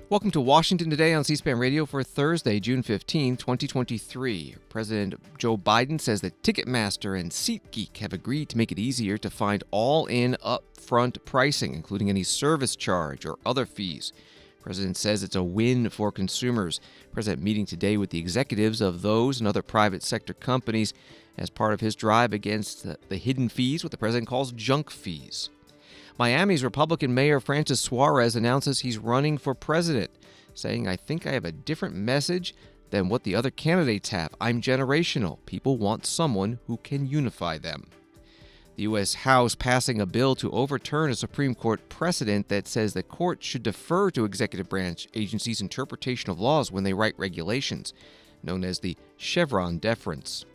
Welcome to Washington Today on C-SPAN Radio for Thursday, June 15, 2023. President Joe Biden says that Ticketmaster and SeatGeek have agreed to make it easier to find all-in upfront pricing, including any service charge or other fees. The President says it's a win for consumers. President meeting today with the executives of those and other private sector companies as part of his drive against the hidden fees, what the President calls junk fees. Miami's Republican Mayor Francis Suarez announces he's running for president, saying, "I think I have a different message than what the other candidates have. I'm generational. People want someone who can unify them." The U.S. House passing a bill to overturn a Supreme Court precedent that says that courts should defer to executive branch agencies' interpretation of laws when they write regulations, known as the Chevron deference.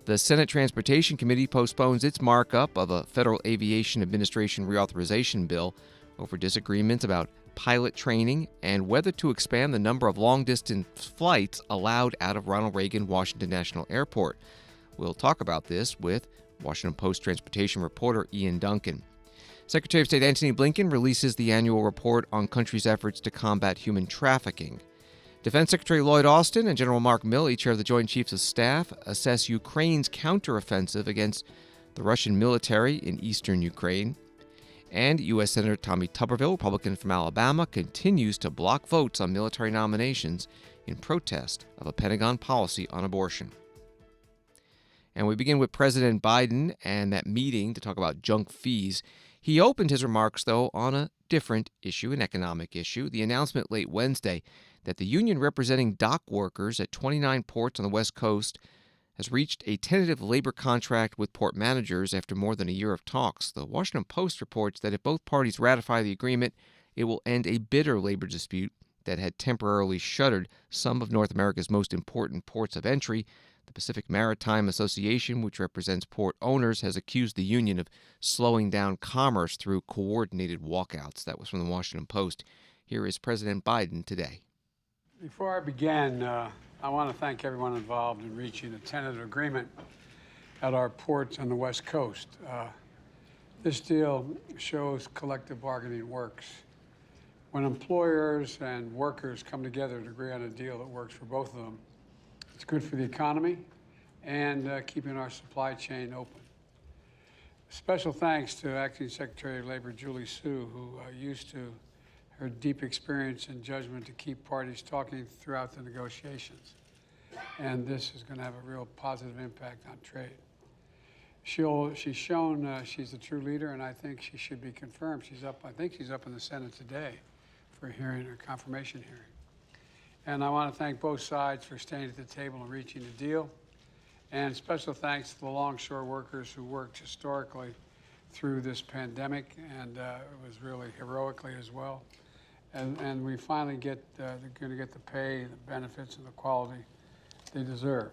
The Senate Transportation Committee postpones its markup of a Federal Aviation Administration reauthorization bill over disagreements about pilot training and whether to expand the number of long-distance flights allowed out of Ronald Reagan Washington National Airport. We'll talk about this with Washington Post transportation reporter Ian Duncan. Secretary of State Antony Blinken releases the annual report on country's efforts to combat human trafficking. Defense Secretary Lloyd Austin and General Mark Milley, chair of the Joint Chiefs of Staff, assess Ukraine's counteroffensive against the Russian military in eastern Ukraine. And U.S. Senator Tommy Tuberville, Republican from Alabama, continues to block votes on military nominations in protest of a Pentagon policy on abortion. And we begin with President Biden and that meeting to talk about junk fees. He opened his remarks, though, on a different issue, an economic issue. The announcement late Wednesday that the union representing dock workers at 29 ports on the West Coast has reached a tentative labor contract with port managers after more than a year of talks. The Washington Post reports that if both parties ratify the agreement, it will end a bitter labor dispute that had temporarily shuttered some of North America's most important ports of entry. The Pacific Maritime Association, which represents port owners, has accused the union of slowing down commerce through coordinated walkouts. That was from the Washington Post. Here is President Biden today. Before I begin, I want to thank everyone involved in reaching a tentative agreement at our ports on the West Coast. This deal shows collective bargaining works. When employers and workers come together to agree on a deal that works for both of them, it's good for the economy and keeping our supply chain open. Special thanks to Acting Secretary of Labor Julie Su, who used to her deep experience and judgment to keep parties talking throughout the negotiations. And this is going to have a real positive impact on trade. She's shown she's a true leader, and I think she should be confirmed. I think she's up in the Senate today for a hearing, or confirmation hearing. And I want to thank both sides for staying at the table and reaching a deal. And special thanks to the longshore workers who worked historically through this pandemic, and it was really heroically as well. And we finally they're going to get the pay, the benefits, and the quality they deserve.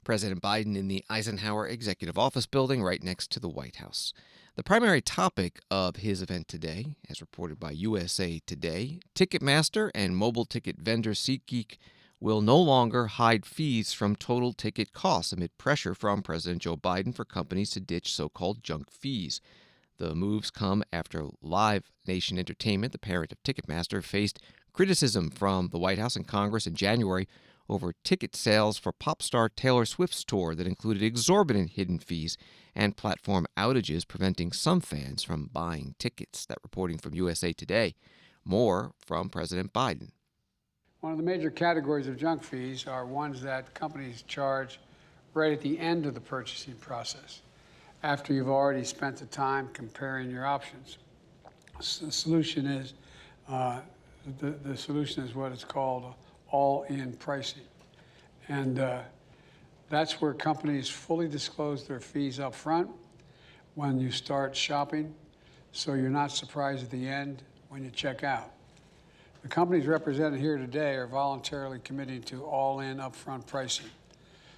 President Biden in the Eisenhower Executive Office building right next to the White House. The primary topic of his event today, as reported by USA Today, Ticketmaster and mobile ticket vendor SeatGeek will no longer hide fees from total ticket costs amid pressure from President Joe Biden for companies to ditch so-called junk fees. The moves come after Live Nation Entertainment, the parent of Ticketmaster, faced criticism from the White House and Congress in January over ticket sales for pop star Taylor Swift's tour that included exorbitant hidden fees and platform outages, preventing some fans from buying tickets. That reporting from USA Today. More from President Biden. One of the major categories of junk fees are ones that companies charge right at the end of the purchasing process, after you've already spent the time comparing your options. The solution is what is called all-in pricing. And that's where companies fully disclose their fees up front when you start shopping, so you're not surprised at the end when you check out. The companies represented here today are voluntarily committing to all-in upfront pricing.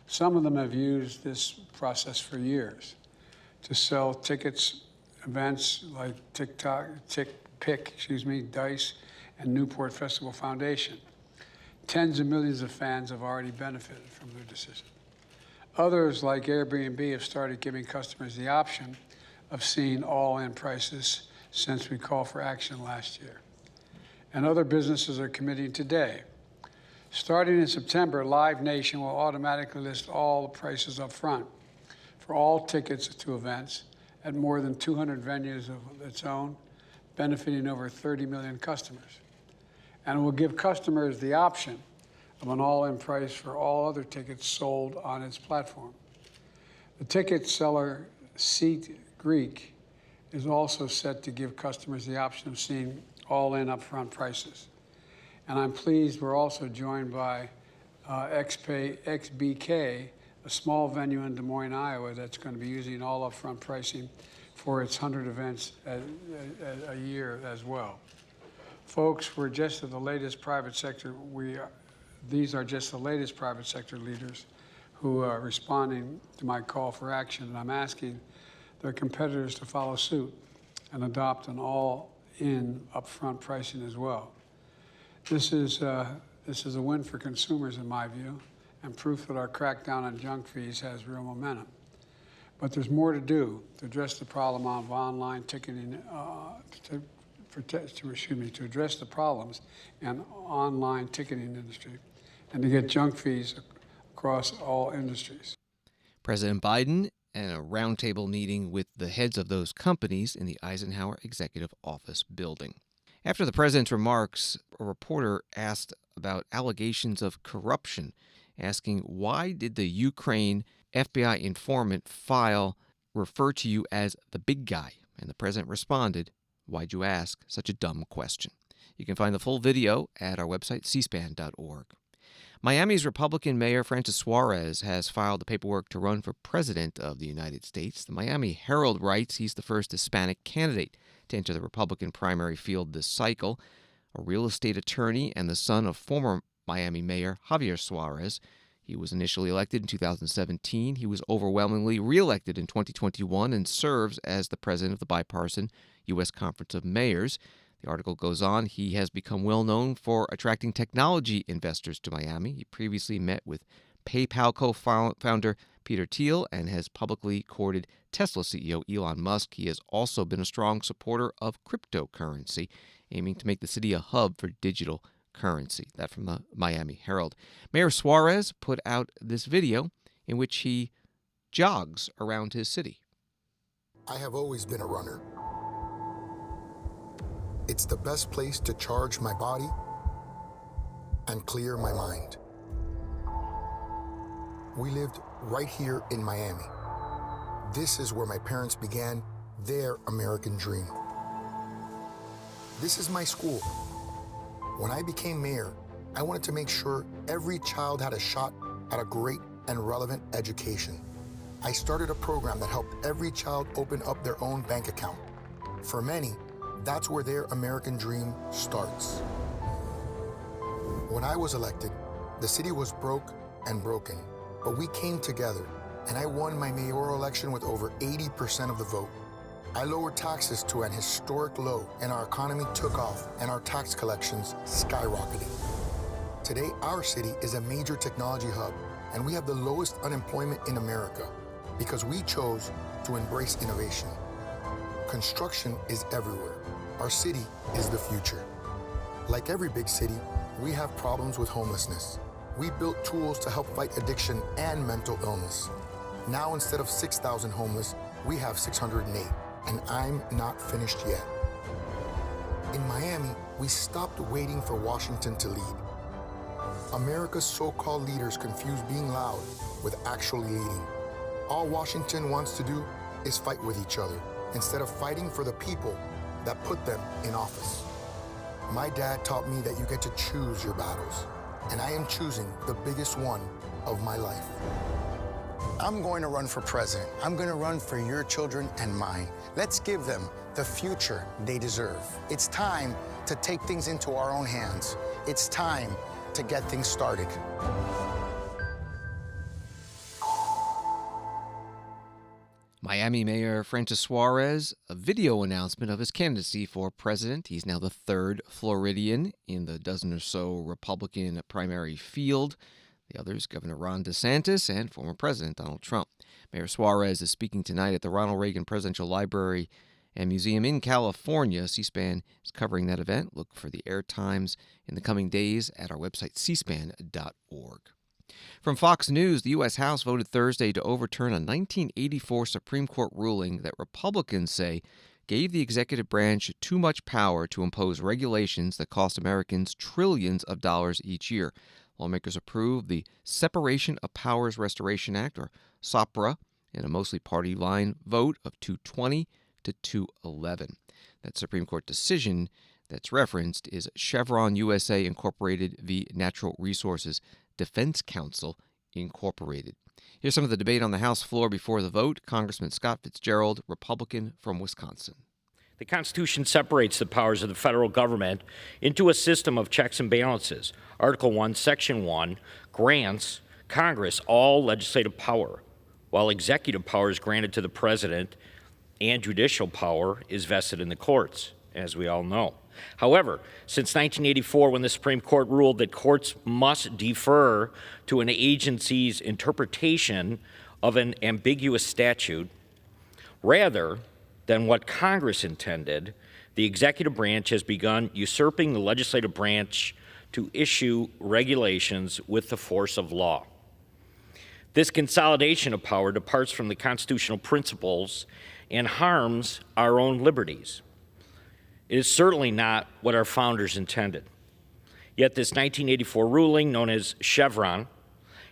Some of them have used this process for years to sell tickets, events like TickPick, DICE, and Newport Festival Foundation. Tens of millions of fans have already benefited from their decision. Others, like Airbnb, have started giving customers the option of seeing all-in prices since we called for action last year. and other businesses are committing today. Starting in September, Live Nation will automatically list all the prices up front for all tickets to events at more than 200 venues of its own, benefiting over 30 million customers. And it will give customers the option of an all-in price for all other tickets sold on its platform. The ticket seller SeatGeek is also set to give customers the option of seeing all-in upfront prices. And I'm pleased we're also joined by XBK, a small venue in Des Moines, Iowa, that's going to be using all upfront pricing for its 100 events a year as well. Folks, we're just at the latest private sector. These are just the latest private sector leaders who are responding to my call for action, and I'm asking their competitors to follow suit and adopt an all-in upfront pricing as well. This is a win for consumers, in my view, and proof that our crackdown on junk fees has real momentum. But there's more to do to address the problem of online ticketing, to address the problems in online ticketing industry, and to get junk fees across all industries. President Biden and a roundtable meeting with the heads of those companies in the Eisenhower Executive Office building. After the president's remarks, a reporter asked about allegations of corruption, asking why did the Ukraine FBI informant file refer to you as the big guy? And the president responded, "Why'd you ask such a dumb question?" You can find the full video at our website, cspan.org. Miami's Republican Mayor Francis Suarez has filed the paperwork to run for president of the United States. The Miami Herald writes he's the first Hispanic candidate to enter the Republican primary field this cycle. A real estate attorney and the son of former Miami Mayor Javier Suarez. He was initially elected in 2017. He was overwhelmingly reelected in 2021 and serves as the president of the bipartisan U.S. Conference of Mayors. The article goes on, he has become well known for attracting technology investors to Miami. He previously met with PayPal co-founder Peter Thiel and has publicly courted Tesla CEO Elon Musk. He has also been a strong supporter of cryptocurrency, aiming to make the city a hub for digital currency. That from the Miami Herald. Mayor Suarez put out this video in which he jogs around his city. I have always been a runner. It's the best place to charge my body and clear my mind. We lived right here in Miami. This is where my parents began their American dream. This is my school. When I became mayor, I wanted to make sure every child had a shot at a great and relevant education. I started a program that helped every child open up their own bank account. For many, that's where their American dream starts. When I was elected, the city was broke and broken, but we came together, and I won my mayoral election with over 80% of the vote. I lowered taxes to an historic low, and our economy took off, and our tax collections skyrocketed. Today, our city is a major technology hub, and we have the lowest unemployment in America because we chose to embrace innovation. Construction is everywhere. Our city is the future. Like every big city, we have problems with homelessness. We built tools to help fight addiction and mental illness. Now, instead of 6,000 homeless, we have 608, and I'm not finished yet. In Miami, we stopped waiting for Washington to lead. America's so-called leaders confuse being loud with actually leading. All Washington wants to do is fight with each other, instead of fighting for the people that put them in office. My dad taught me that you get to choose your battles, and I am choosing the biggest one of my life. I'm going to run for president. I'm going to run for your children and mine. Let's give them the future they deserve. It's time to take things into our own hands. It's time to get things started. Miami Mayor Francis Suarez, a video announcement of his candidacy for president. He's now the third Floridian in the dozen or so Republican primary field. The others, Governor Ron DeSantis and former President Donald Trump. Mayor Suarez is speaking tonight at the Ronald Reagan Presidential Library and museum in California. C-SPAN is covering that event. Look for the air times in the coming days at our website, cspan.org. From Fox News, the U.S. House voted Thursday to overturn a 1984 Supreme Court ruling that Republicans say gave the executive branch too much power to impose regulations that cost Americans trillions of dollars each year. Lawmakers approved the Separation of Powers Restoration Act, or SOPRA, in a mostly party line vote of 220 to 211. That Supreme Court decision that's referenced is Chevron USA Incorporated v. Natural Resources Defense Council Incorporated. Here's some of the debate on the House floor before the vote. Congressman Scott Fitzgerald, Republican from Wisconsin. The Constitution separates the powers of the federal government into a system of checks and balances. Article 1, Section 1 grants Congress all legislative power, while executive power is granted to the president and judicial power is vested in the courts, as we all know. However, since 1984, when the Supreme Court ruled that courts must defer to an agency's interpretation of an ambiguous statute, rather than what Congress intended, the executive branch has begun usurping the legislative branch to issue regulations with the force of law. This consolidation of power departs from the constitutional principles and harms our own liberties. It is certainly not what our founders intended. Yet this 1984 ruling, known as Chevron,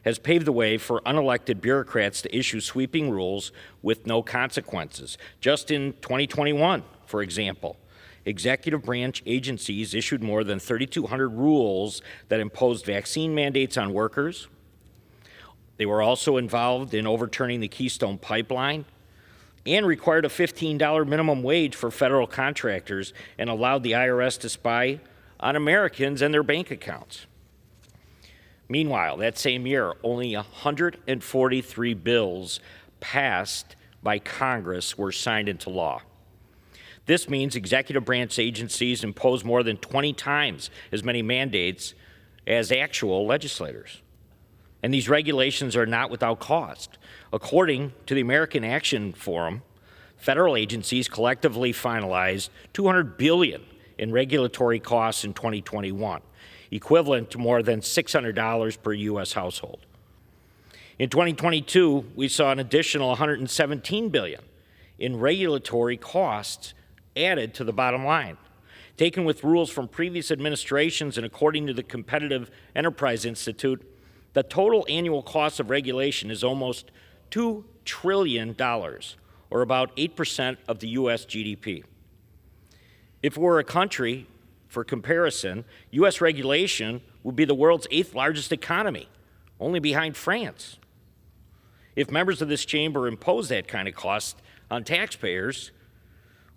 has paved the way for unelected bureaucrats to issue sweeping rules with no consequences. Just in 2021, for example, executive branch agencies issued more than 3,200 rules that imposed vaccine mandates on workers. They were also involved in overturning the Keystone Pipeline and required a $15 minimum wage for federal contractors and allowed the IRS to spy on Americans and their bank accounts. Meanwhile, that same year, only 143 bills passed by Congress were signed into law. This means executive branch agencies impose more than 20 times as many mandates as actual legislators. And these regulations are not without cost. According to the American Action Forum, federal agencies collectively finalized $200 billion in regulatory costs in 2021, equivalent to more than $600 per U.S. household. In 2022, we saw an additional $117 billion in regulatory costs added to the bottom line. Taken with rules from previous administrations and according to the Competitive Enterprise Institute, the total annual cost of regulation is almost $2 trillion, or about 8% of the U.S. GDP. If we're a country, for comparison, U.S. regulation would be the world's 8th largest economy, only behind France. If members of this chamber impose that kind of cost on taxpayers,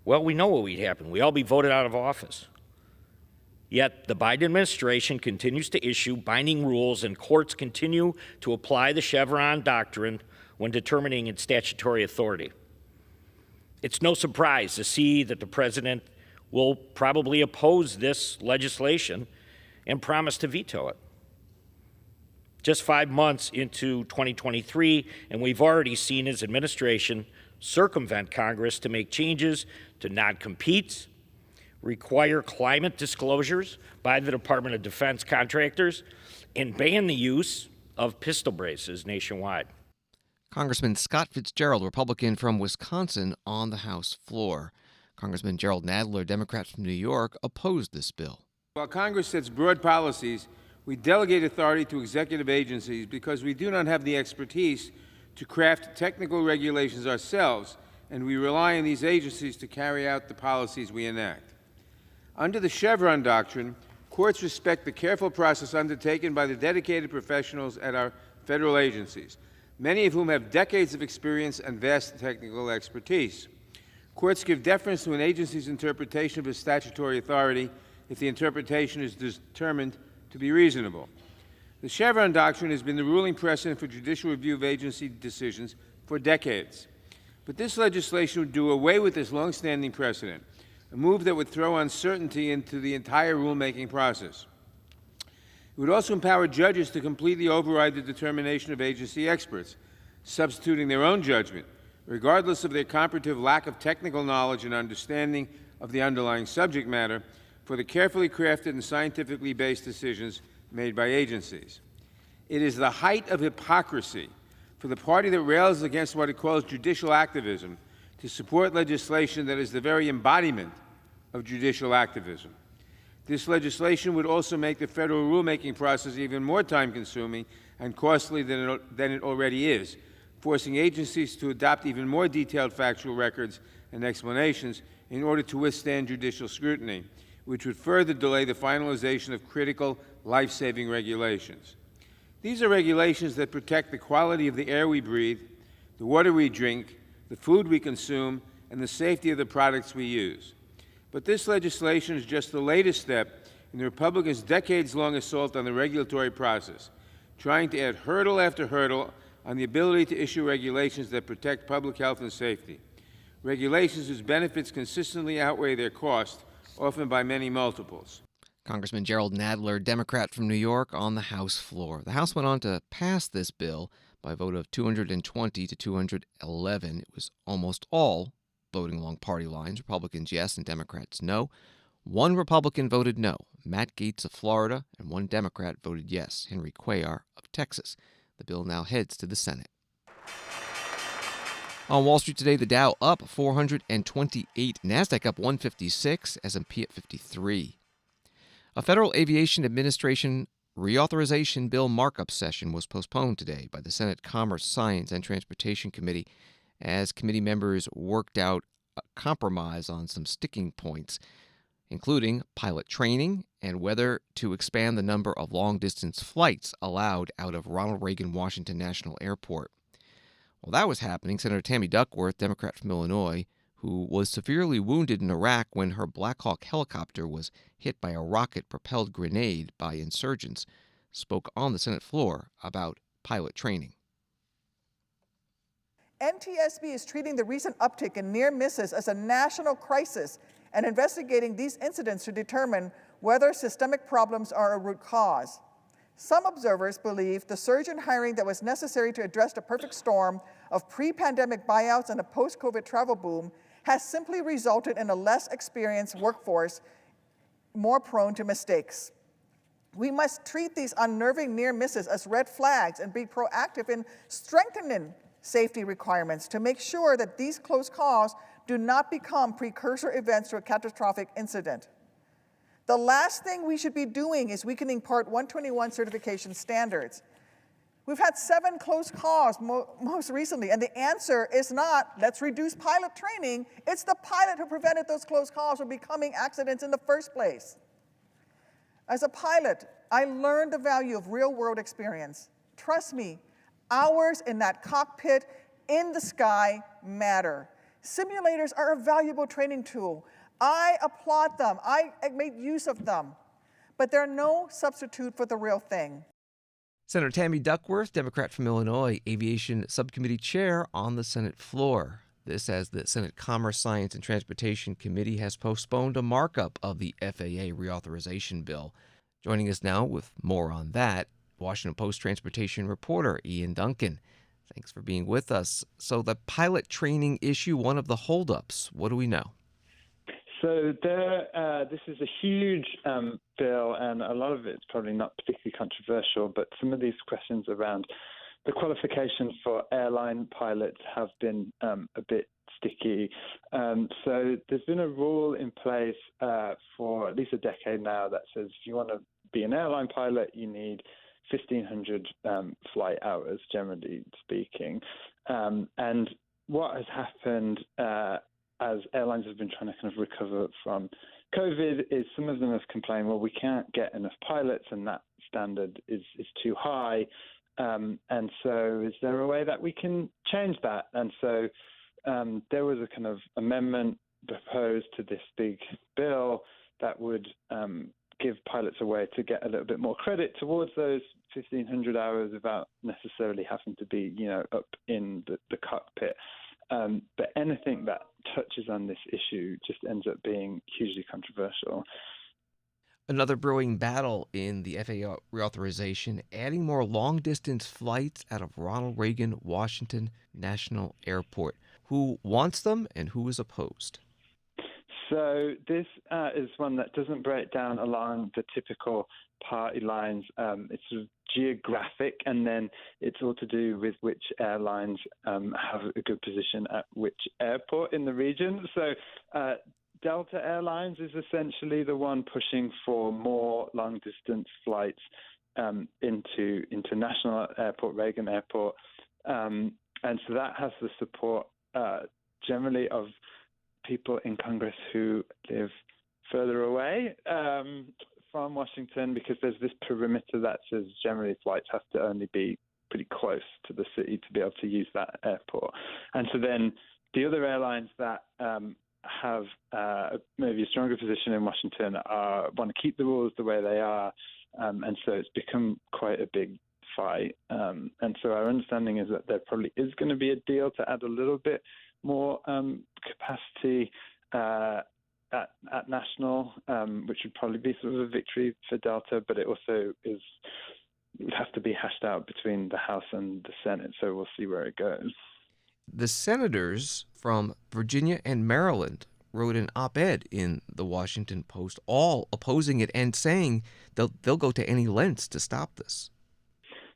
well, we know what would happen. We'd all be voted out of office. Yet the Biden administration continues to issue binding rules and courts continue to apply the Chevron doctrine when determining its statutory authority. It's no surprise to see that the president will probably oppose this legislation and promise to veto it. Just 5 months into 2023, and we've already seen his administration circumvent Congress to make changes to non-competes, require climate disclosures by the Department of Defense contractors, and ban the use of pistol braces nationwide. Congressman Scott Fitzgerald, Republican from Wisconsin, on the House floor. Congressman Gerald Nadler, Democrat from New York, opposed this bill. While Congress sets broad policies, we delegate authority to executive agencies because we do not have the expertise to craft technical regulations ourselves, and we rely on these agencies to carry out the policies we enact. Under the Chevron doctrine, courts respect the careful process undertaken by the dedicated professionals at our federal agencies, many of whom have decades of experience and vast technical expertise. Courts give deference to an agency's interpretation of a statutory authority if the interpretation is determined to be reasonable. The Chevron doctrine has been the ruling precedent for judicial review of agency decisions for decades. But this legislation would do away with this long-standing precedent, a move that would throw uncertainty into the entire rulemaking process. It would also empower judges to completely override the determination of agency experts, substituting their own judgment regardless of their comparative lack of technical knowledge and understanding of the underlying subject matter, for the carefully crafted and scientifically based decisions made by agencies. It is the height of hypocrisy for the party that rails against what it calls judicial activism to support legislation that is the very embodiment of judicial activism. This legislation would also make the federal rulemaking process even more time-consuming and costly than it already is, forcing agencies to adopt even more detailed factual records and explanations in order to withstand judicial scrutiny, which would further delay the finalization of critical life-saving regulations. These are regulations that protect the quality of the air we breathe, the water we drink, the food we consume, and the safety of the products we use. But this legislation is just the latest step in the Republicans' decades-long assault on the regulatory process, trying to add hurdle after hurdle on the ability to issue regulations that protect public health and safety, regulations whose benefits consistently outweigh their cost, often by many multiples. Congressman Gerald Nadler, Democrat from New York, on the House floor. The House went on to pass this bill by a vote of 220 to 211. It was almost all voting along party lines. Republicans, yes, and Democrats, no. One Republican voted no, Matt Gaetz of Florida, and one Democrat voted yes, Henry Cuellar of Texas. The bill now heads to the Senate. On Wall Street today, the Dow up 428, NASDAQ up 156, S&P at 53. A Federal Aviation Administration reauthorization bill markup session was postponed today by the Senate Commerce, Science, and Transportation Committee as committee members worked out a compromise on some sticking points, including pilot training and whether to expand the number of long-distance flights allowed out of Ronald Reagan Washington National Airport. While that was happening, Senator Tammy Duckworth, Democrat from Illinois, who was severely wounded in Iraq when her Black Hawk helicopter was hit by a rocket-propelled grenade by insurgents, spoke on the Senate floor about pilot training. NTSB is treating the recent uptick in near misses as a national crisis and investigating these incidents to determine whether systemic problems are a root cause. Some observers believe the surge in hiring that was necessary to address the perfect storm of pre-pandemic buyouts and a post-COVID travel boom has simply resulted in a less experienced workforce more prone to mistakes. We must treat these unnerving near misses as red flags and be proactive in strengthening safety requirements to make sure that these close calls do not become precursor events to a catastrophic incident. The last thing we should be doing is weakening Part 121 certification standards. We've had 7 close calls most recently, and the answer is not, let's reduce pilot training. It's the pilot who prevented those close calls from becoming accidents in the first place. As a pilot, I learned the value of real-world experience. Trust me, hours in that cockpit in the sky matter. Simulators are a valuable training tool. I applaud them. I make use of them. But they're no substitute for the real thing. Senator Tammy Duckworth, Democrat from Illinois, Aviation Subcommittee Chair on the Senate floor. This as the Senate Commerce, Science, and Transportation Committee has postponed a markup of the FAA reauthorization bill. Joining us now with more on that, Washington Post transportation reporter Ian Duncan. Thanks for being with us. So the pilot training issue, one of the holdups. What do we know? So this is a huge bill, and a lot of it's probably not particularly controversial, but some of these questions around the qualifications for airline pilots have been a bit sticky. So there's been a rule in place for at least a decade now that says if you want to be an airline pilot, you need 1,500 flight hours, generally speaking. And what has happened as airlines have been trying to kind of recover from COVID is some of them have complained, well, we can't get enough pilots and that standard is too high. And so is there a way that we can change that? And so there was a kind of amendment proposed to this big bill that would give pilots a way to get a little bit more credit towards those 1,500 hours without necessarily having to be, up in the cockpit. But anything that touches on this issue just ends up being hugely controversial. Another brewing battle in the FAA reauthorization, adding more long-distance flights out of Ronald Reagan Washington National Airport. Who wants them and who is opposed? So this is one that doesn't break down along the typical party lines. It's sort of geographic, and then it's all to do with which airlines have a good position at which airport in the region. So Delta Airlines is essentially the one pushing for more long-distance flights into International Airport, Reagan Airport. And so that has the support generally of people in Congress who live further away from Washington, because there's this perimeter that says generally flights have to only be pretty close to the city to be able to use that airport. And so then the other airlines that have maybe a stronger position in Washington want to keep the rules the way they are, and so it's become quite a big fight. And so our understanding is that there probably is going to be a deal to add a little bit more capacity at national, which would probably be sort of a victory for Delta, but it also would have to be hashed out between the House and the Senate, so we'll see where it goes. The senators from Virginia and Maryland wrote an op-ed in the Washington Post, all opposing it and saying they'll go to any lengths to stop this.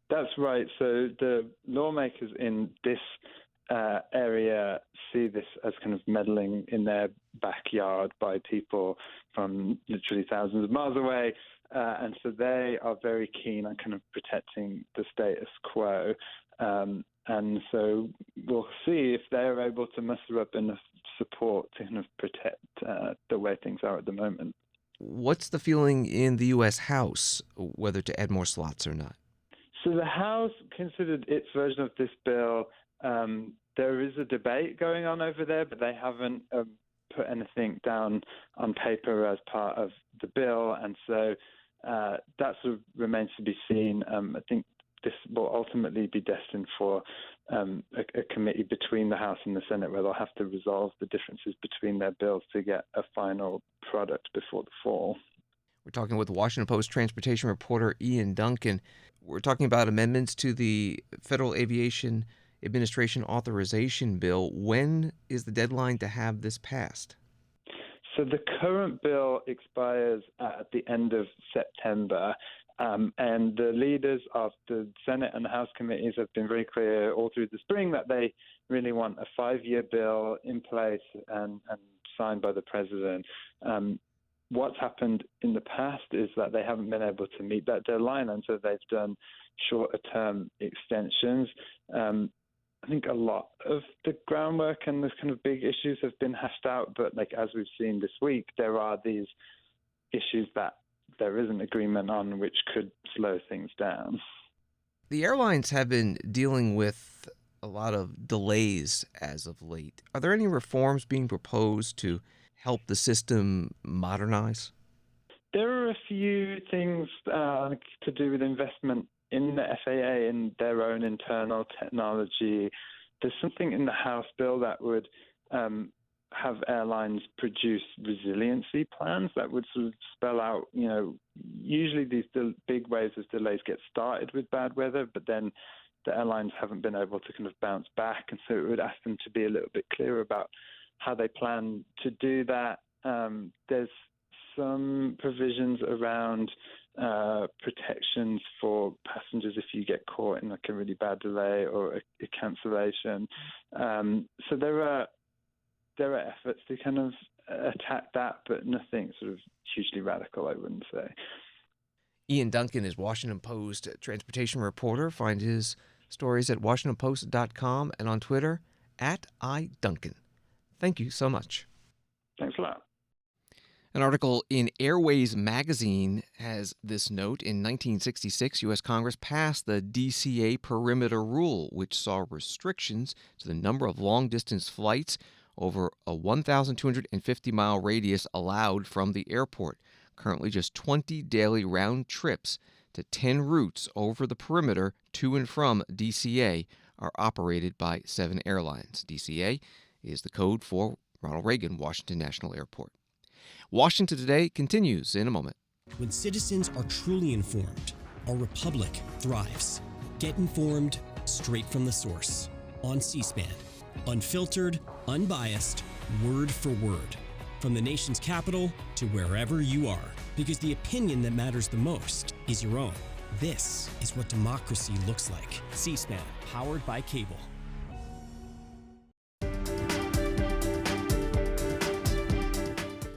That's right. So the lawmakers in this area see this as kind of meddling in their backyard by people from literally thousands of miles away. And so they are very keen on kind of protecting the status quo. And so we'll see if they're able to muster up enough support to kind of protect the way things are at the moment. What's the feeling in the U.S. House, whether to add more slots or not? So the House considered its version of this bill. There is a debate going on over there, but they haven't put anything down on paper as part of the bill. And so that sort of remains to be seen. I think this will ultimately be destined for a committee between the House and the Senate, where they'll have to resolve the differences between their bills to get a final product before the fall. We're talking with Washington Post transportation reporter Ian Duncan. We're talking about amendments to the Federal Aviation Administration authorization bill. When is the deadline to have this passed? So the current bill expires at the end of September. And the leaders of the Senate and the House committees have been very clear all through the spring that they really want a 5-year bill in place and signed by the president. What's happened in the past is that they haven't been able to meet that deadline, and so they've done shorter-term extensions. I think a lot of the groundwork and the kind of big issues have been hashed out, but like as we've seen this week, there are these issues that there is an agreement on which could slow things down. The airlines have been dealing with a lot of delays as of late. Are there any reforms being proposed to help the system modernize? There are a few things to do with investment in the FAA and their own internal technology. There's something in the House bill that would have airlines produce resiliency plans that would sort of spell out, usually these big waves of delays get started with bad weather, but then the airlines haven't been able to kind of bounce back. And so it would ask them to be a little bit clearer about how they plan to do that. There's some provisions around protections for passengers if you get caught in like a really bad delay or a cancellation. So there are efforts to kind of attack that, but nothing sort of hugely radical, I wouldn't say. Ian Duncan is Washington Post transportation reporter. Find his stories at WashingtonPost.com and on Twitter @IDuncan. Thank you so much. Thanks a lot. An article in Airways magazine has this note. In 1966, U.S. Congress passed the DCA perimeter rule, which saw restrictions to the number of long-distance flights over a 1,250-mile radius allowed from the airport. Currently, just 20 daily round trips to 10 routes over the perimeter to and from DCA are operated by 7 airlines. DCA is the code for Ronald Reagan Washington National Airport. Washington Today continues in a moment. When citizens are truly informed, our republic thrives. Get informed straight from the source on C-SPAN. Unfiltered, unbiased, word for word. From the nation's capital to wherever you are. Because the opinion that matters the most is your own. This is what democracy looks like. C-SPAN, powered by cable.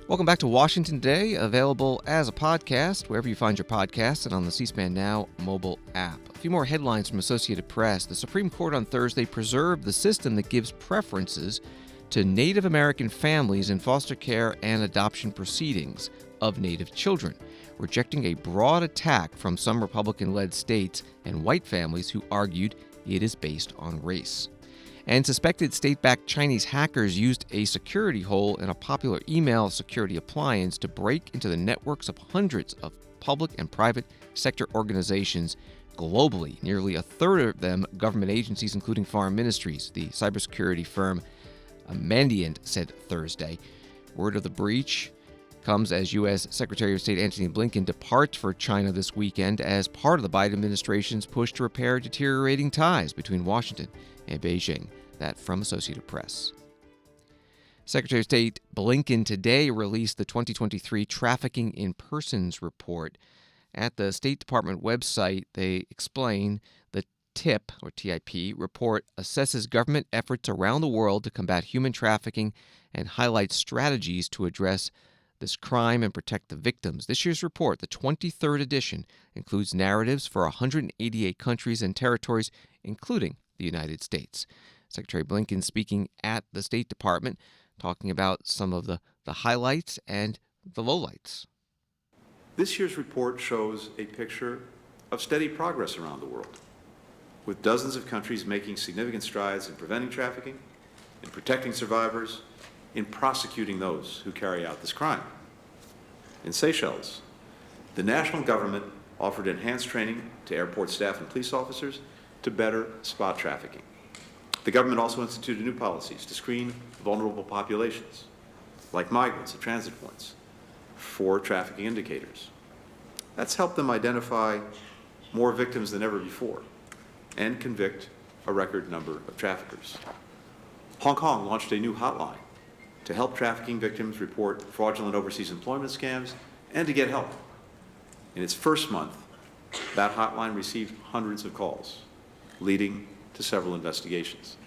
Welcome back to Washington Today, available as a podcast wherever you find your podcasts and on the C-SPAN Now mobile app. A few more headlines from Associated Press. The Supreme Court on Thursday preserved the system that gives preferences to Native American families in foster care and adoption proceedings of Native children, rejecting a broad attack from some Republican-led states and white families who argued it is based on race. And suspected state-backed Chinese hackers used a security hole in a popular email security appliance to break into the networks of hundreds of public and private sector organizations globally. Nearly a third of them government agencies, including foreign ministries, the cybersecurity firm Mandiant said Thursday. Word of the breach comes as U.S. Secretary of State Antony Blinken departs for China this weekend as part of the Biden administration's push to repair deteriorating ties between Washington and Beijing. That from Associated Press. Secretary of State Blinken today released the 2023 Trafficking in Persons report. At the State Department website, they explain the TIP, or TIP, report assesses government efforts around the world to combat human trafficking and highlights strategies to address this crime and protect the victims. This year's report, the 23rd edition, includes narratives for 188 countries and territories, including the United States. Secretary Blinken speaking at the State Department, talking about some of the highlights and the lowlights. This year's report shows a picture of steady progress around the world, with dozens of countries making significant strides in preventing trafficking, in protecting survivors, in prosecuting those who carry out this crime. In Seychelles, the national government offered enhanced training to airport staff and police officers to better spot trafficking. The government also instituted new policies to screen vulnerable populations, like migrants at transit points, for trafficking indicators. That's helped them identify more victims than ever before and convict a record number of traffickers. Hong Kong launched a new hotline to help trafficking victims report fraudulent overseas employment scams and to get help. In its first month, that hotline received hundreds of calls, leading to several investigations.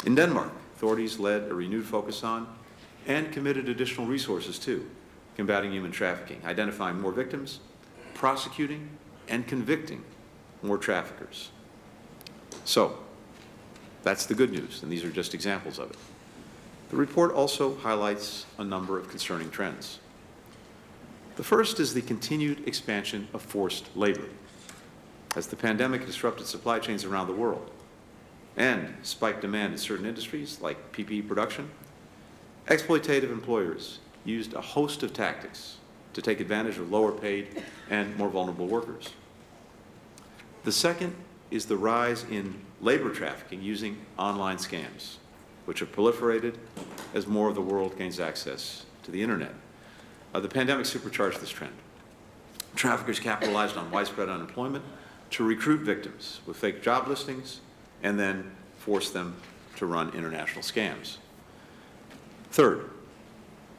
In Denmark, authorities led a renewed focus on and committed additional resources to combating human trafficking, identifying more victims, prosecuting and convicting more traffickers. So, that's the good news, and these are just examples of it. The report also highlights a number of concerning trends. The first is the continued expansion of forced labor, as the pandemic disrupted supply chains around the world and spiked demand in certain industries like PPE production. Exploitative employers used a host of tactics to take advantage of lower paid and more vulnerable workers. The second is the rise in labor trafficking using online scams, which have proliferated as more of the world gains access to the internet. The pandemic supercharged this trend. Traffickers capitalized on widespread unemployment to recruit victims with fake job listings and then force them to run international scams. Third,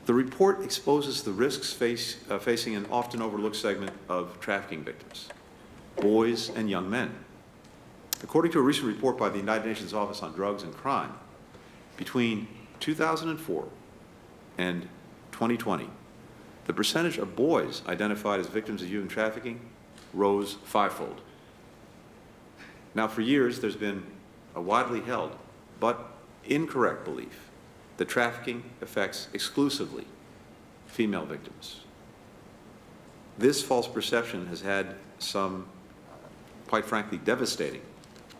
the report exposes the risks facing an often overlooked segment of trafficking victims, boys and young men. According to a recent report by the United Nations Office on Drugs and Crime, between 2004 and 2020, the percentage of boys identified as victims of human trafficking rose fivefold. Now, for years, there's been a widely held but incorrect belief that trafficking affects exclusively female victims. This false perception has had some, quite frankly, devastating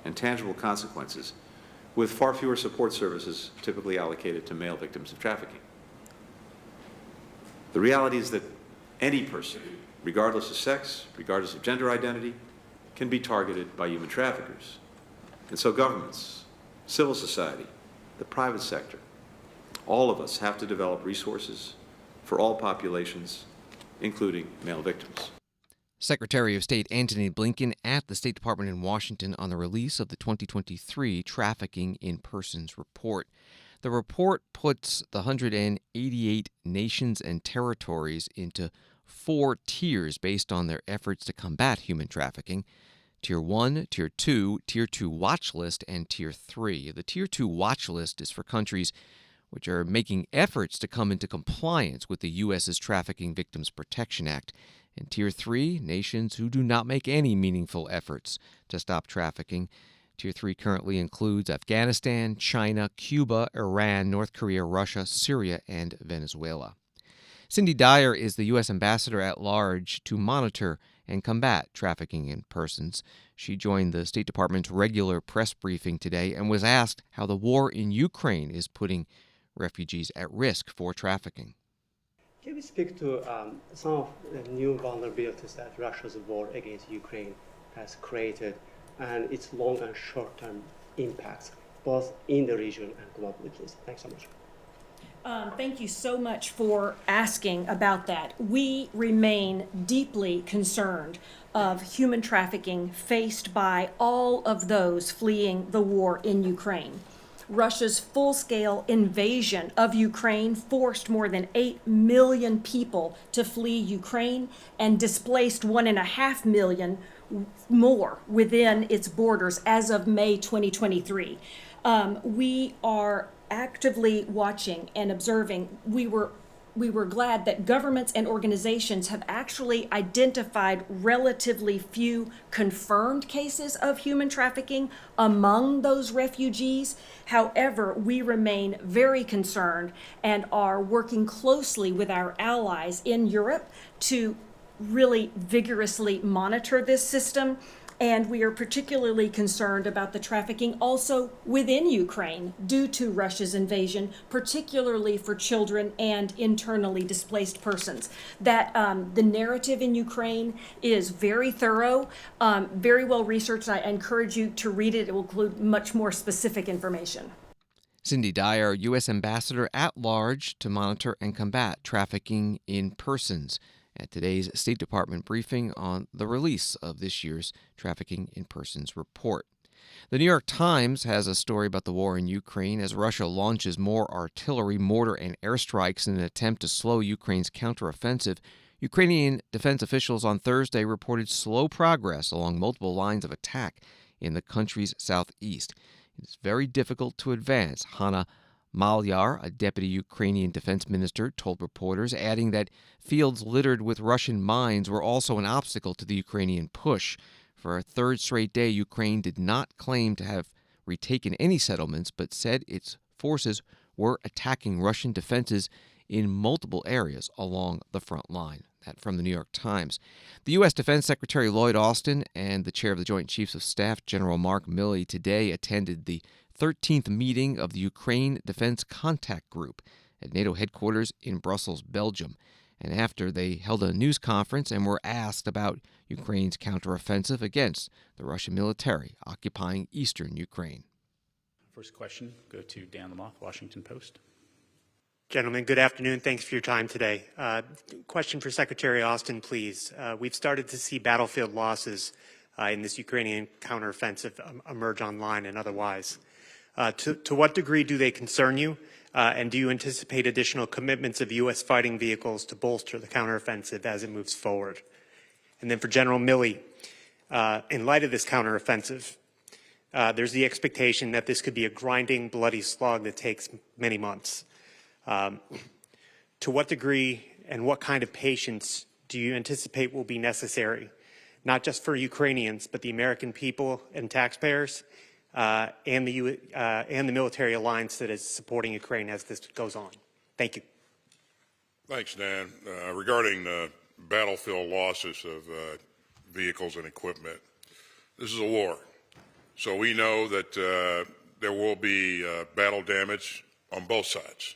and tangible consequences, with far fewer support services typically allocated to male victims of trafficking. The reality is that any person, regardless of sex, regardless of gender identity, can be targeted by human traffickers. And so governments, civil society, the private sector, all of us have to develop resources for all populations including male victims. Secretary of State Antony Blinken at the State Department in Washington on the release of the 2023 Trafficking in Persons report. The report puts the 188 nations and territories into 4 tiers based on their efforts to combat human trafficking: Tier 1, Tier 2, Tier 2 watch list, and Tier 3. The Tier 2 watch list is for countries which are making efforts to come into compliance with the U.S.'s Trafficking Victims Protection Act. And Tier 3, nations who do not make any meaningful efforts to stop trafficking. Tier 3 currently includes Afghanistan, China, Cuba, Iran, North Korea, Russia, Syria, and Venezuela. Cindy Dyer is the U.S. Ambassador at Large to monitor and combat trafficking in persons. She joined the State Department's regular press briefing today and was asked how the war in Ukraine is putting refugees at risk for trafficking. Can we speak to some of the new vulnerabilities that Russia's war against Ukraine has created and its long and short-term impacts, both in the region and globally, please? Thanks so much. Thank you so much for asking about that. We remain deeply concerned of human trafficking faced by all of those fleeing the war in Ukraine. Russia's full-scale invasion of Ukraine forced more than 8 million people to flee Ukraine and displaced 1.5 million more within its borders as of May 2023. We are actively watching and observing. We were glad that governments and organizations have actually identified relatively few confirmed cases of human trafficking among those refugees. However, we remain very concerned and are working closely with our allies in Europe to really vigorously monitor this system. And we are particularly concerned about the trafficking also within Ukraine due to Russia's invasion, particularly for children and internally displaced persons. That the narrative in Ukraine is very thorough, very well researched. I encourage you to read it. It will include much more specific information. Cindy Dyer, U.S. Ambassador at Large to monitor and combat trafficking in persons, at today's State Department briefing on the release of this year's Trafficking in Persons report. The New York Times has a story about the war in Ukraine as Russia launches more artillery, mortar, and airstrikes in an attempt to slow Ukraine's counteroffensive. Ukrainian defense officials on Thursday reported slow progress along multiple lines of attack in the country's southeast. It is very difficult to advance, Hanna Malyar, a deputy Ukrainian defense minister, told reporters, adding that fields littered with Russian mines were also an obstacle to the Ukrainian push. For a third straight day, Ukraine did not claim to have retaken any settlements, but said its forces were attacking Russian defenses in multiple areas along the front line. That from the New York Times. The U.S. Defense Secretary Lloyd Austin and the chair of the Joint Chiefs of Staff, General Mark Milley, today attended the 13th meeting of the Ukraine Defense Contact Group at NATO headquarters in Brussels, Belgium. And after they held a news conference and were asked about Ukraine's counteroffensive against the Russian military occupying eastern Ukraine. First question, go to Dan Lamothe, Washington Post. Gentlemen, good afternoon. Thanks for your time today. Question for Secretary Austin, please. We've started to see battlefield losses in this Ukrainian counteroffensive emerge online and otherwise. To what degree do they concern you? And do you anticipate additional commitments of U.S. fighting vehicles to bolster the counteroffensive as it moves forward? And then for General Milley, in light of this counteroffensive, there's the expectation that this could be a grinding, bloody slog that takes many months. To what degree and what kind of patience do you anticipate will be necessary, not just for Ukrainians, but the American people and taxpayers, and the military alliance that is supporting Ukraine as this goes on? Thank you. Thanks, Dan. Regarding battlefield losses of vehicles and equipment, this is a war. So we know that there will be battle damage on both sides.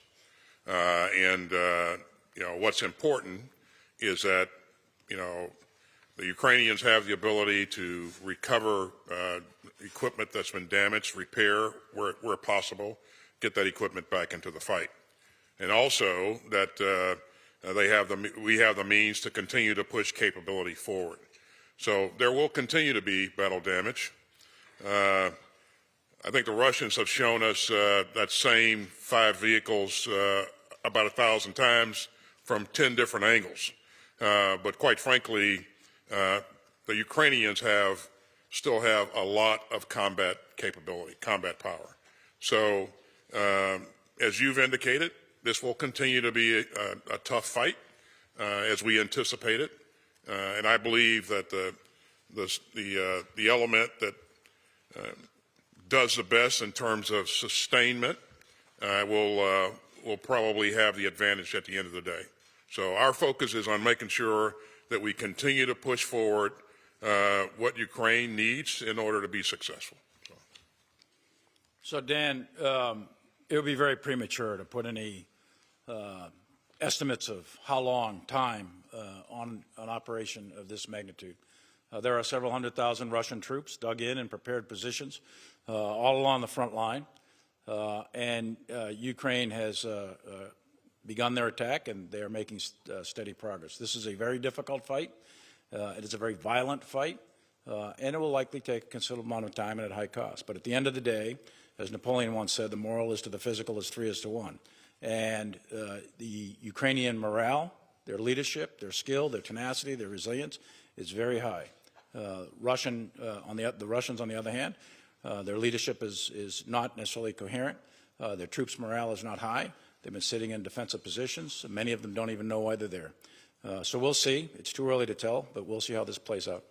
What's important is that, the Ukrainians have the ability to recover equipment that's been damaged, repair where possible, get that equipment back into the fight. And also that we have the means to continue to push capability forward. So there will continue to be battle damage. I think the Russians have shown us that same 5 vehicles about 1,000 times from 10 different angles. But quite frankly, the Ukrainians still have a lot of combat capability, combat power. So as you've indicated, this will continue to be a tough fight as we anticipate it. And I believe that the element that does the best in terms of sustainment will probably have the advantage at the end of the day. So our focus is on making sure that we continue to push forward what Ukraine needs in order to be successful. So Dan, it would be very premature to put any estimates of how long time on an operation of this magnitude. There are several 100,000 Russian troops dug in prepared positions all along the front line, and Ukraine has begun their attack, and they are making steady progress. This is a very difficult fight. It is a very violent fight, and it will likely take a considerable amount of time and at high cost. But at the end of the day, as Napoleon once said, the moral is to the physical as 3 is to 1. And the Ukrainian morale, their leadership, their skill, their tenacity, their resilience is very high. The Russians, on the other hand, their leadership is not necessarily coherent. Their troops' morale is not high. They've been sitting in defensive positions. Many of them don't even know why they're there. So we'll see. It's too early to tell, but we'll see how this plays out.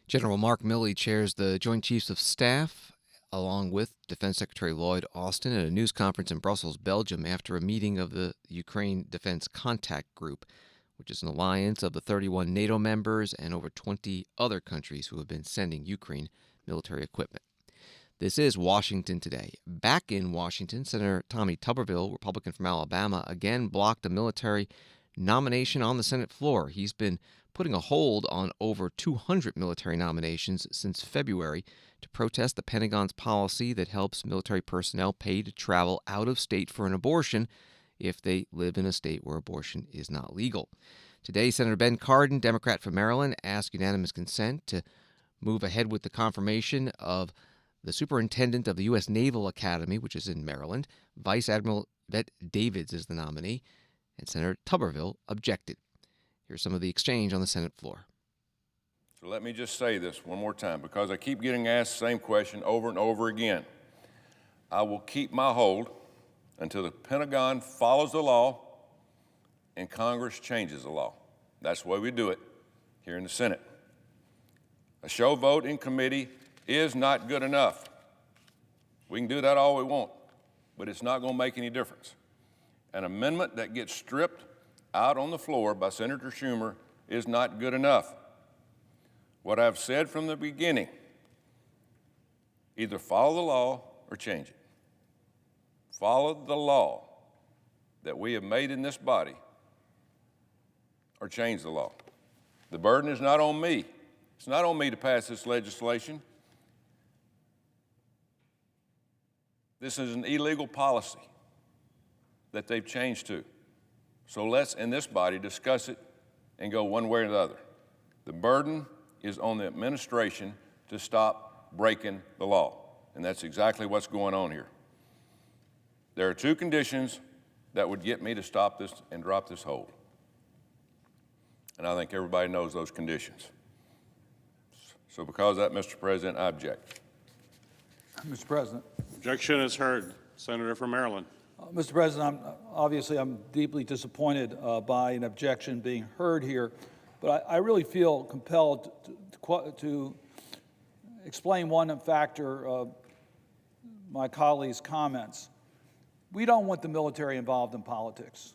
General Mark Milley chairs the Joint Chiefs of Staff, along with Defense Secretary Lloyd Austin, at a news conference in Brussels, Belgium, after a meeting of the Ukraine Defense Contact Group, which is an alliance of the 31 NATO members and over 20 other countries who have been sending Ukraine military equipment. This is Washington Today. Back in Washington, Senator Tommy Tuberville, Republican from Alabama, again blocked a military nomination on the Senate floor. He's been putting a hold on over 200 military nominations since February to protest the Pentagon's policy that helps military personnel pay to travel out of state for an abortion if they live in a state where abortion is not legal. Today, Senator Ben Cardin, Democrat from Maryland, asked unanimous consent to move ahead with the confirmation of the superintendent of the U.S. Naval Academy, which is in Maryland. Vice Admiral Yvette Davids is the nominee, and Senator Tuberville objected. Here's some of the exchange on the Senate floor. So let me just say this one more time, because I keep getting asked the same question over and over again. I will keep my hold until the Pentagon follows the law and Congress changes the law. That's the way we do it here in the Senate. A show vote in committee is not good enough. We can do that all we want, but it's not going to make any difference. An amendment that gets stripped out on the floor by Senator Schumer is not good enough. What I've said from the beginning, either follow the law or change it. Follow the law that we have made in this body or change the law. The burden is not on me. It's not on me to pass this legislation. This is an illegal policy that they've changed to. So let's, in this body, discuss it and go one way or the other. The burden is on the administration to stop breaking the law, and that's exactly what's going on here. There are 2 conditions that would get me to stop this and drop this hold. And I think everybody knows those conditions. So because of that, Mr. President, I object. Mr. President. Objection is heard. Senator from Maryland. Mr. President, I'm deeply disappointed by an objection being heard here, but I really feel compelled to explain one factor of my colleague's comments. We don't want the military involved in politics.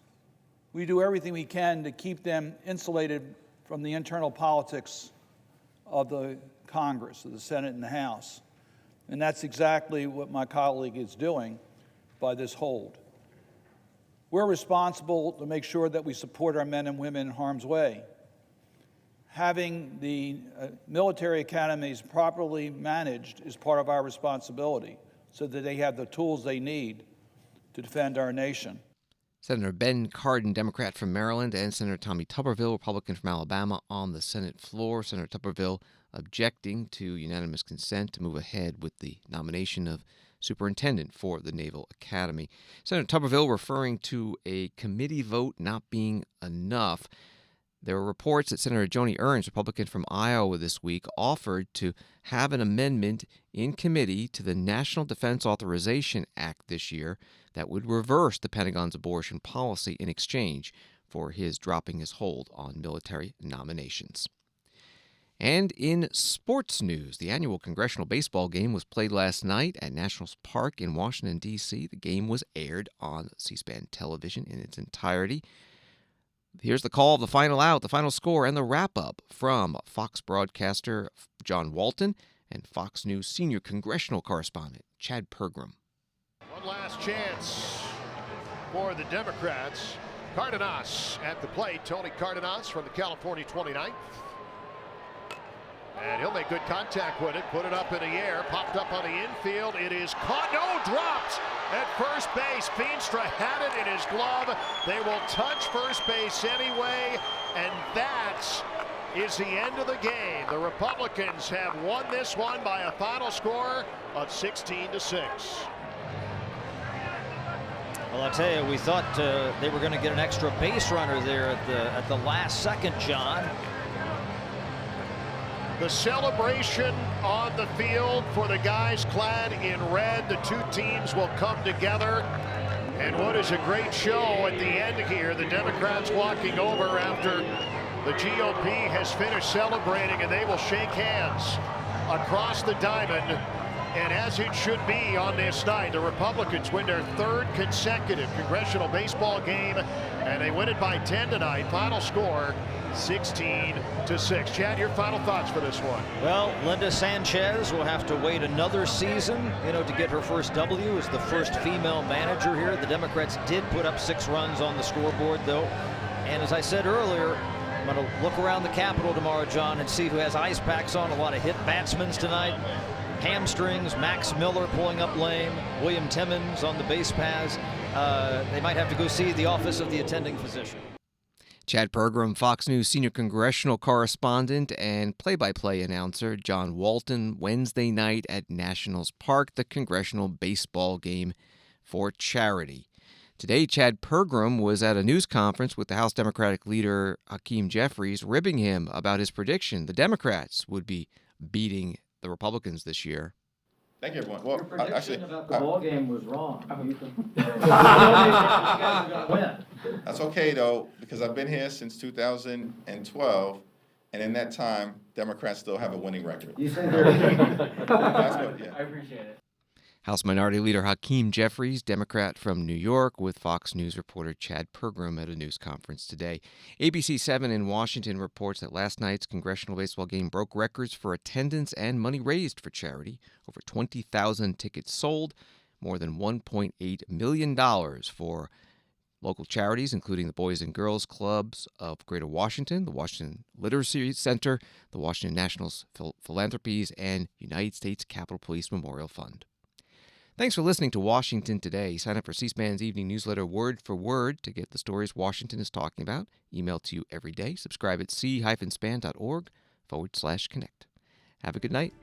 We do everything we can to keep them insulated from the internal politics of the Congress, of the Senate and the House. And that's exactly what my colleague is doing by this hold. We're responsible to make sure that we support our men and women in harm's way. Having the military academies properly managed is part of our responsibility so that they have the tools they need to defend our nation. Senator Ben Cardin, Democrat from Maryland, and Senator Tommy Tuberville, Republican from Alabama, on the Senate floor. Senator Tuberville objecting to unanimous consent to move ahead with the nomination of superintendent for the Naval Academy. Senator Tuberville referring to a committee vote not being enough. There were reports that Senator Joni Ernst, Republican from Iowa, this week offered to have an amendment in committee to the National Defense Authorization Act this year that would reverse the Pentagon's abortion policy in exchange for his dropping his hold on military nominations. And in sports news, the annual congressional baseball game was played last night at Nationals Park in Washington, D.C. The game was aired on C-SPAN television in its entirety. Here's the call of the final out, the final score, and the wrap-up from Fox broadcaster John Walton and Fox News senior congressional correspondent Chad Pergram. One last chance for the Democrats. Cardenas at the plate. Tony Cardenas from the California 29th. And he'll make good contact with it, put it up in the air, popped up on the infield. It is caught, no, dropped at first base. Feenstra had it in his glove. They will touch first base anyway, and that is the end of the game. The Republicans have won this one by a final score of 16-6. Well, I tell you, we thought they were going to get an extra base runner there at the last second, John. The celebration on the field for the guys clad in red. The two teams will come together. And what is a great show at the end here. The Democrats walking over after the GOP has finished celebrating, and they will shake hands across the diamond. And as it should be on this night, the Republicans win their third consecutive congressional baseball game, and they win it by 10 tonight. Final score 16-6. Chad, your final thoughts for this one? Well, Linda Sanchez will have to wait another season, to get her first W as the first female manager here. The Democrats did put up 6 runs on the scoreboard, though. And as I said earlier, I'm going to look around the Capitol tomorrow, John, and see who has ice packs on. A lot of hit batsmen tonight. Hamstrings, Max Miller pulling up lame, William Timmons on the base paths. They might have to go see the office of the attending physician. Chad Pergram, Fox News senior congressional correspondent and play-by-play announcer John Walton, Wednesday night at Nationals Park, the congressional baseball game for charity. Today, Chad Pergram was at a news conference with the House Democratic leader Hakeem Jeffries, ribbing him about his prediction the Democrats would be beating the Republicans this year. Thank you, everyone. Well, your prediction actually, about the ball game was wrong. That's okay, though, because I've been here since 2012, and in that time, Democrats still have a winning record. You say yeah. I appreciate it. House Minority Leader Hakeem Jeffries, Democrat from New York, with Fox News reporter Chad Pergram at a news conference today. ABC 7 in Washington reports that last night's congressional baseball game broke records for attendance and money raised for charity. Over 20,000 tickets sold, more than $1.8 million for local charities, including the Boys and Girls Clubs of Greater Washington, the Washington Literacy Center, the Washington National Philanthropies, and United States Capitol Police Memorial Fund. Thanks for listening to Washington Today. Sign up for C-SPAN's evening newsletter word for word to get the stories Washington is talking about. Emailed to you every day. Subscribe at c-span.org/connect. Have a good night.